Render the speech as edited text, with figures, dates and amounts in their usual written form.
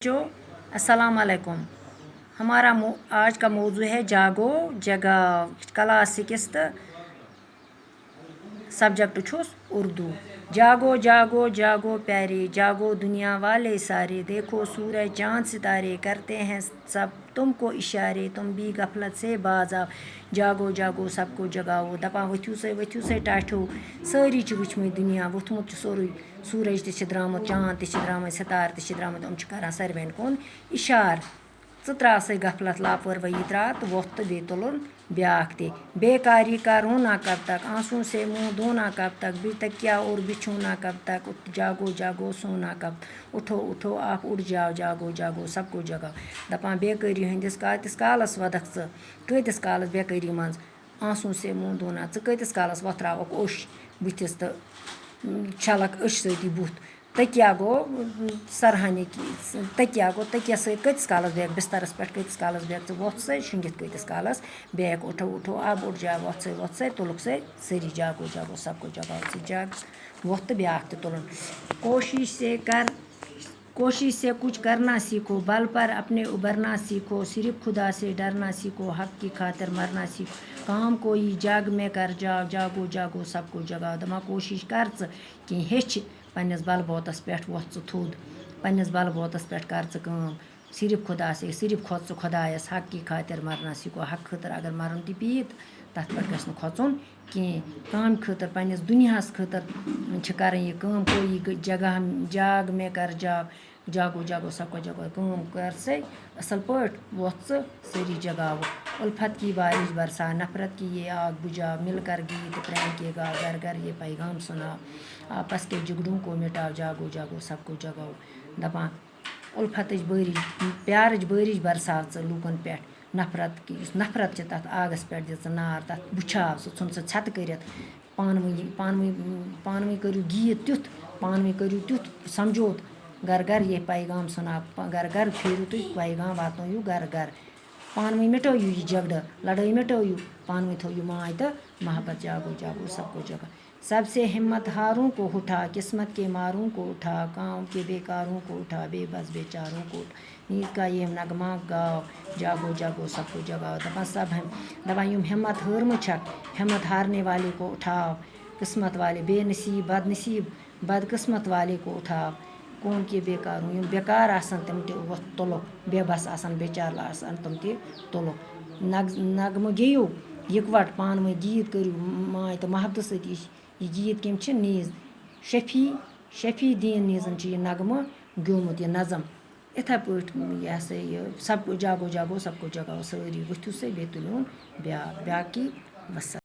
जो अस्सलाम वालेकुम। हमारा आज का मौजू है जागो जगाओ। क्लास 6 तो सब्जेक्ट छुस उर्दू। जागो जागो जागो प्यारे, जागो दुनिया वाले सारे, देखो सूरज चांद सितारे करते हैं सब तुमको इशारे, तुम भी गफलत से बाज आओ। जागो जागो सबको जगाओ। दपा वथ्यू से टाठो सारी वुचमत दुनिया, वोथमुत सोरे, सूरज ते द्रामुत, चांद ते द्रामुत, सितार ते द्रामुत, हम करान सारवेन कुन इशार। त्रा से गफलत लापरवाही त्रा तो वोथ तो बे तुलन ब्याख ते। बेकारी का रोना कब तक, आंसू से मुंह धोना कब तक, तकिया और बिछोना कब तक, जागो जागो सोना कब, उठो उठो आप उठ जाओ, जागो जागो सबको जगाओ। दपान बेकारी हंदिस कतिस कालस वदक कतिस कालस बेकारी मज, आंसू से मुंह धोना, कतिस कालस वथरावक ओश बुथिस तो छलक अश सती बुथ। तकिया गो सरहाने की, तकिया गो तकिया सत कतिस कालस बेक बिस्तरस पे, कतिस कालस बेक वोथ से शुंगित कतिस कालस बेक, उठो उठो अब उठ जाओ, वोथ से तुलुक से सरी, जागो जागो सबको जगाओ। से जाग वोथ तो ब्याख तो तुलन। कोशिश से कुछ करना सीखो, बल पर अपने उबरना सीखो, सिर्फ खुदा से डरना सीखो, हक की खातिर मरना सीखो, काम कोई जग में कर जाओ, जागो जागो सबको जगाओ। दमा कोशिश कर कि हेच पन्नस बल बोतस पे वोथ थोद, पन्नस बल बोतस पे कर काम, सिर्फ खुदा से, सिर्फ खोत खुदायस, हक की खातिर मरना सीखो, हक खतर अगर मरन ती पीत तथ पे गस खोचुन कहें, काम खतर पन्नस दुनियास खतर कर ये काम, कोई जगह जाग में कर जाओ, जागो जागो सबको जगाओ, काम कर से असल पट वोथ सरी जगाओ। उल्फत की बारिश बरसा, नफरत की ये आग बुझाओ, मिलकर गीत प्रेम के गाओ, घर घर ये पैगाम सुनाओ, आपस के जुगड़ों को मिटाओ, जागो जागो सबको जगाओ। दपान उल्फत बारिश, प्यार बारिश बरसाव लूकन पे, नफरत की नफरत तथ आगस पे दिज नार, तथ बुछाव सन छत कर, पानवी करू गीत तुथ, पानवी करू तुथ समझोत, घर घर ये पैगाम सुना, घर घर फेरू तुम पैगाम वातनयू घर घर, पानवी मिटो ये झगड़ लड़ाई मिटो, पानवी थो माय तो मोहब्बत, जागो जागो सबको जगह। सबसे हिम्मत हारों को उठा, किस्मत के मारों को उठा, गाँव के बेकारों को उठा, बेबस बेचारों को उठा, नींद का ये नगमा गाओ, जागो जागो सबको जगाओ। दपा सब दपा यूम हिम्मत हारम छक, हिम्मत हारने वाले को उठाओ, किस्मत वाले बेनसीब बदनसीब बदकिस्मत वाले को उठाओ, कौन के बेकार यूम बेकार आसन तम ते तुलो, बेबस आसन बेचार आसन तम ते तुलो। नगम गेयो इकवट पान वे गीत करू माय तो मोहब्बत सती, ये गीत कम नीज शफी दीन नीजन ये नगम ग्योमुत, ये नज़म इथे पट यह सा ये सब जागो जागो सबको जगाओ, सारी वथ्यू से बे तुलन ब्याह की वसा।